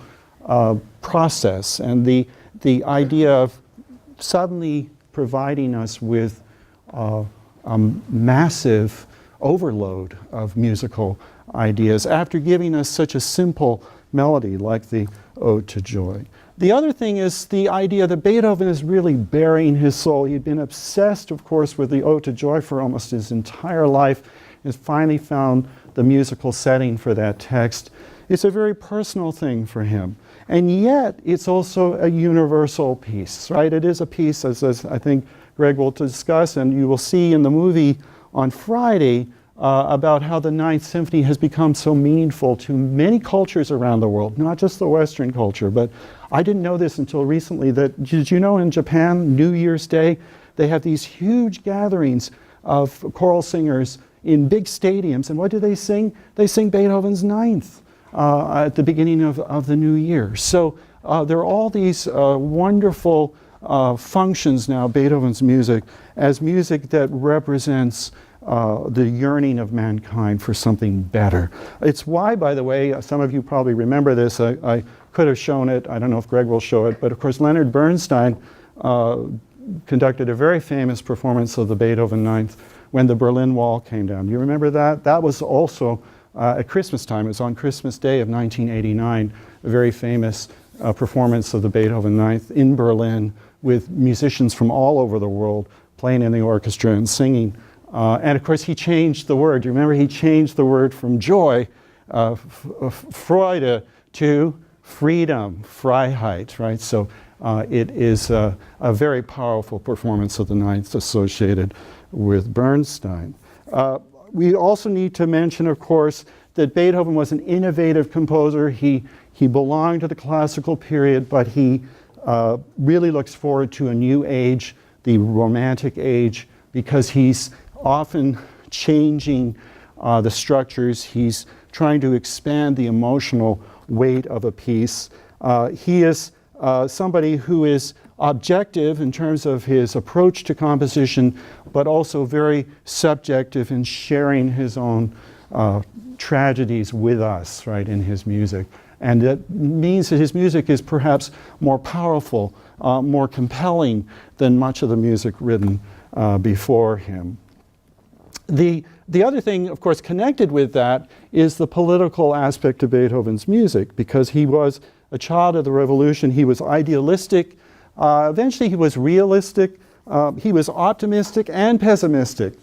process and the idea of suddenly providing us with a massive overload of musical ideas after giving us such a simple melody like the Ode to Joy. The other thing is the idea that Beethoven is really burying his soul. He'd been obsessed, of course, with the Ode to Joy for almost his entire life, and finally found the musical setting for that text. It's a very personal thing for him. And yet, it's also a universal piece, right? It is a piece, as I think Greg will discuss, and you will see in the movie on Friday, about how the Ninth Symphony has become so meaningful to many cultures around the world, not just the Western culture. But I didn't know this until recently, that, did you know in Japan, New Year's Day, they have these huge gatherings of choral singers in big stadiums, and what do they sing? They sing Beethoven's Ninth at the beginning of the new year. So there are all these wonderful functions now, Beethoven's music, as music that represents the yearning of mankind for something better. It's why, by the way, some of you probably remember this, I could have shown it, I don't know if Greg will show it, but of course Leonard Bernstein conducted a very famous performance of the Beethoven Ninth when the Berlin Wall came down. Do you remember that? That was also at Christmas time. It was on Christmas Day of 1989, a very famous performance of the Beethoven Ninth in Berlin with musicians from all over the world playing in the orchestra and singing. And of course, he changed the word. You remember, he changed the word from joy, Freude, to freedom, Freiheit, right? So it is a very powerful performance of the Ninth associated with Bernstein. We also need to mention, of course, that Beethoven was an innovative composer. He belonged to the classical period, but he really looks forward to a new age, the Romantic age, because he's often changing the structures. He's trying to expand the emotional weight of a piece. He is somebody who is objective in terms of his approach to composition, but also very subjective in sharing his own tragedies with us, right, in his music. And that means that his music is perhaps more powerful, more compelling than much of the music written before him. The other thing, of course, connected with that is the political aspect of Beethoven's music, because he was a child of the Revolution. He was idealistic. Eventually, he was realistic. He was optimistic and pessimistic.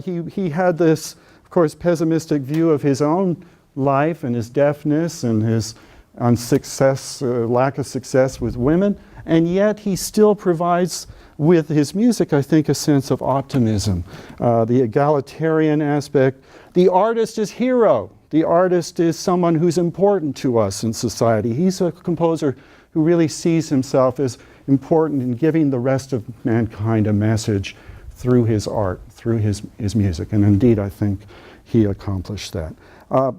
He had this, of course, pessimistic view of his own life and his deafness and his lack of success with women, and yet he still provides with his music, I think, a sense of optimism, the egalitarian aspect. The artist is hero. The artist is someone who's important to us in society. He's a composer who really sees himself as important in giving the rest of mankind a message through his art, through his music. And indeed, I think he accomplished that.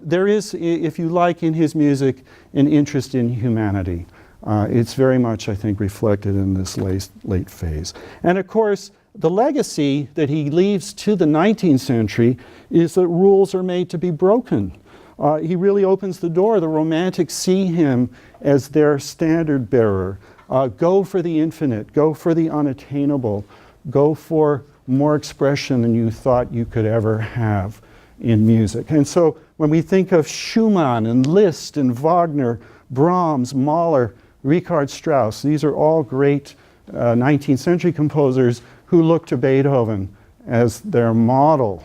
There is, if you like, in his music, an interest in humanity. It's very much, I think, reflected in this late phase. And of course, the legacy that he leaves to the 19th century is that rules are made to be broken. He really opens the door. The Romantics see him as their standard bearer. Go for the infinite, go for the unattainable, go for more expression than you thought you could ever have in music. And so when we think of Schumann and Liszt and Wagner, Brahms, Mahler, Richard Strauss, these are all great 19th century composers who look to Beethoven as their model.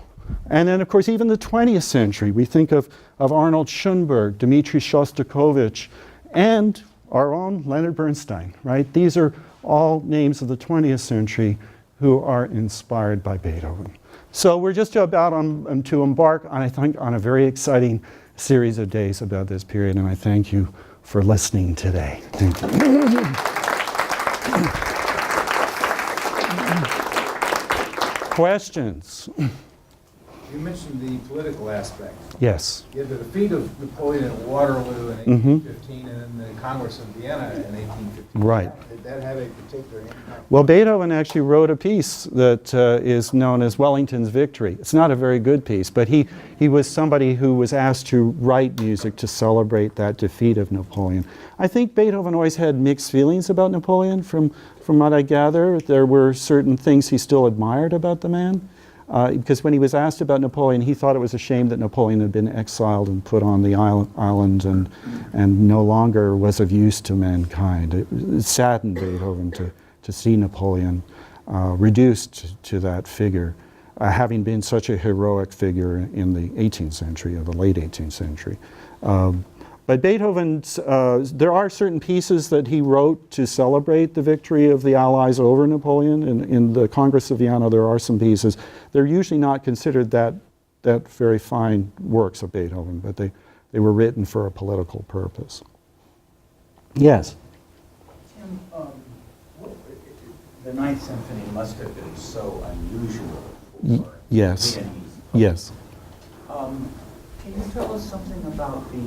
And then, of course, even the 20th century, we think of Arnold Schoenberg, Dmitri Shostakovich, and our own Leonard Bernstein, right? These are all names of the 20th century who are inspired by Beethoven. So we're just about to embark on, I think, on a very exciting series of days about this period, and I thank you for listening today. Thank you. Questions? You mentioned the political aspect. Yes. You had the defeat of Napoleon at Waterloo in 1815 and then the Congress of Vienna in 1815. Right. Did that have a particular impact? Well, Beethoven actually wrote a piece that is known as Wellington's Victory. It's not a very good piece, but he was somebody who was asked to write music to celebrate that defeat of Napoleon. I think Beethoven always had mixed feelings about Napoleon. From what I gather, there were certain things he still admired about the man. Because when he was asked about Napoleon, he thought it was a shame that Napoleon had been exiled and put on the island and no longer was of use to mankind. It saddened Beethoven to see Napoleon reduced to that figure, having been such a heroic figure in the 18th century, or the late 18th century. But Beethoven's, there are certain pieces that he wrote to celebrate the victory of the Allies over Napoleon. In the Congress of Vienna, there are some pieces. They're usually not considered that very fine works of Beethoven, but they were written for a political purpose. Yes? Tim, the Ninth Symphony must have been so unusual for Yes. Viennese. Yes. Can you tell us something about the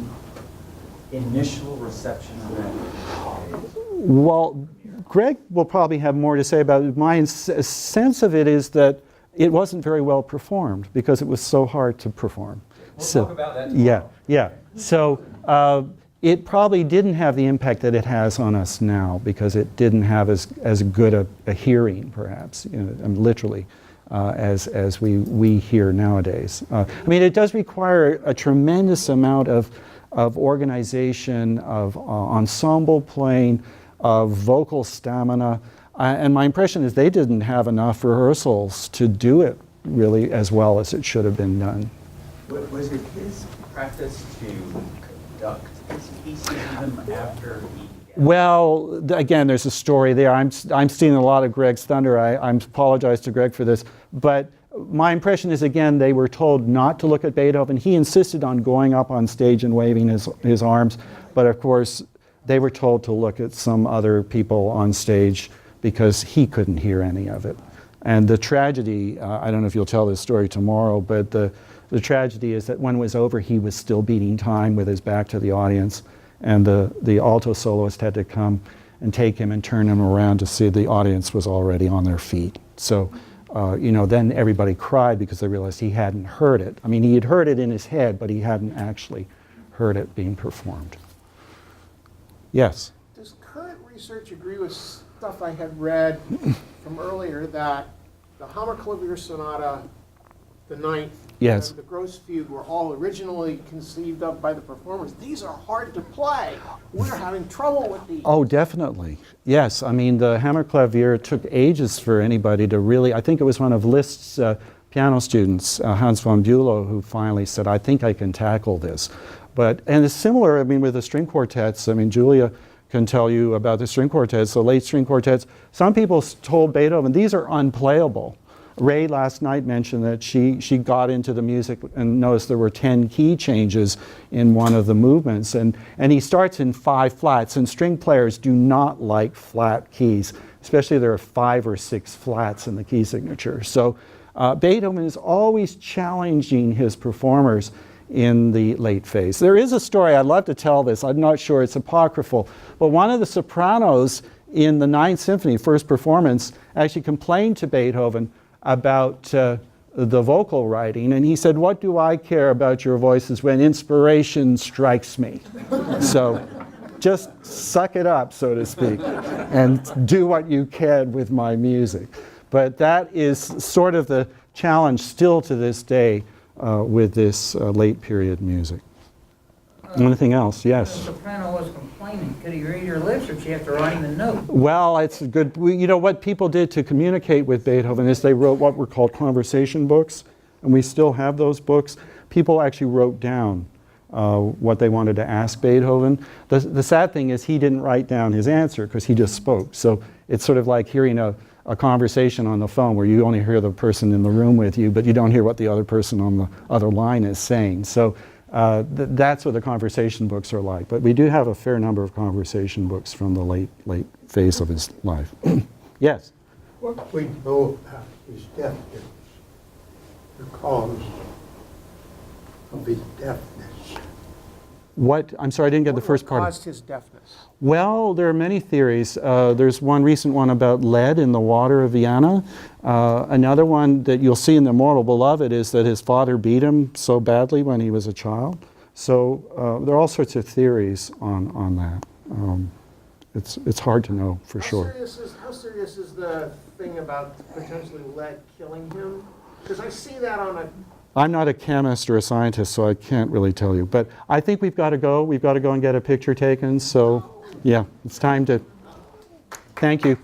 initial reception of that? Well, Greg will probably have more to say about it. My sense of it is that it wasn't very well performed because it was so hard to perform. We'll talk about that tomorrow. Yeah. So it probably didn't have the impact that it has on us now because it didn't have as good a hearing, perhaps, literally, as we hear nowadays. I mean, it does require a tremendous amount of organization, of ensemble playing, of vocal stamina. And my impression is they didn't have enough rehearsals to do it really as well as it should have been done. Was it his practice to conduct his pieces even after he... Well, again, there's a story there. I'm stealing a lot of Greg's thunder. I apologize to Greg for this. But my impression is, again, they were told not to look at Beethoven. He insisted on going up on stage and waving his arms. But of course, they were told to look at some other people on stage because he couldn't hear any of it. And the tragedy, I don't know if you'll tell this story tomorrow, but the tragedy is that when it was over, he was still beating time with his back to the audience. And the alto soloist had to come and take him and turn him around to see the audience was already on their feet. So, then everybody cried because they realized he hadn't heard it. I mean, he had heard it in his head, but he hadn't actually heard it being performed. Yes? Does current research agree with stuff I had read from earlier that the Hammerklavier Sonata, the Ninth, Yes. and the Gross Fugue were all originally conceived of by the performers? These are hard to play. We're having trouble with these. Oh, definitely. Yes. I mean, the Hammerklavier took ages for anybody to really, I think it was one of Liszt's piano students, Hans von Bülow, who finally said, I think I can tackle this. And it's similar, I mean, with the string quartets. I mean, Julia can tell you about the string quartets, the late string quartets. Some people told Beethoven, these are unplayable. Ray last night mentioned that she got into the music and noticed there were 10 key changes in one of the movements. And he starts in 5 flats, and string players do not like flat keys, especially there are 5 or 6 flats in the key signature. So Beethoven is always challenging his performers in the late phase. There is a story, I'd love to tell this, I'm not sure, it's apocryphal, but one of the sopranos in the Ninth Symphony, first performance, actually complained to Beethoven about the vocal writing, and he said, "What do I care about your voices when inspiration strikes me?" So just suck it up, so to speak, and do what you can with my music. But that is sort of the challenge still to this day with this late period music. Anything else? Yes. The soprano was complaining. Could he read her lips, or did she have to write him a note? Well, it's good. You know, what people did to communicate with Beethoven is they wrote what were called conversation books, and we still have those books. People actually wrote down what they wanted to ask Beethoven. The sad thing is he didn't write down his answer because he just spoke. So it's sort of like hearing a conversation on the phone where you only hear the person in the room with you, but you don't hear what the other person on the other line is saying. So that's what the conversation books are like. But we do have a fair number of conversation books from the late phase of his life. Yes? What we know about his deafness, the cause of his deafness. What? I'm sorry, I didn't get the first part. What caused his deafness? Well, there are many theories. There's one recent one about lead in the water of Vienna. Another one that you'll see in The Immortal Beloved is that his father beat him so badly when he was a child. So there are all sorts of theories on that. It's hard to know for sure. How serious is the thing about potentially lead killing him? Because I see that on a... I'm not a chemist or a scientist, so I can't really tell you. But I think we've got to go. We've got to go and get a picture taken. So, yeah, it's time to... Thank you.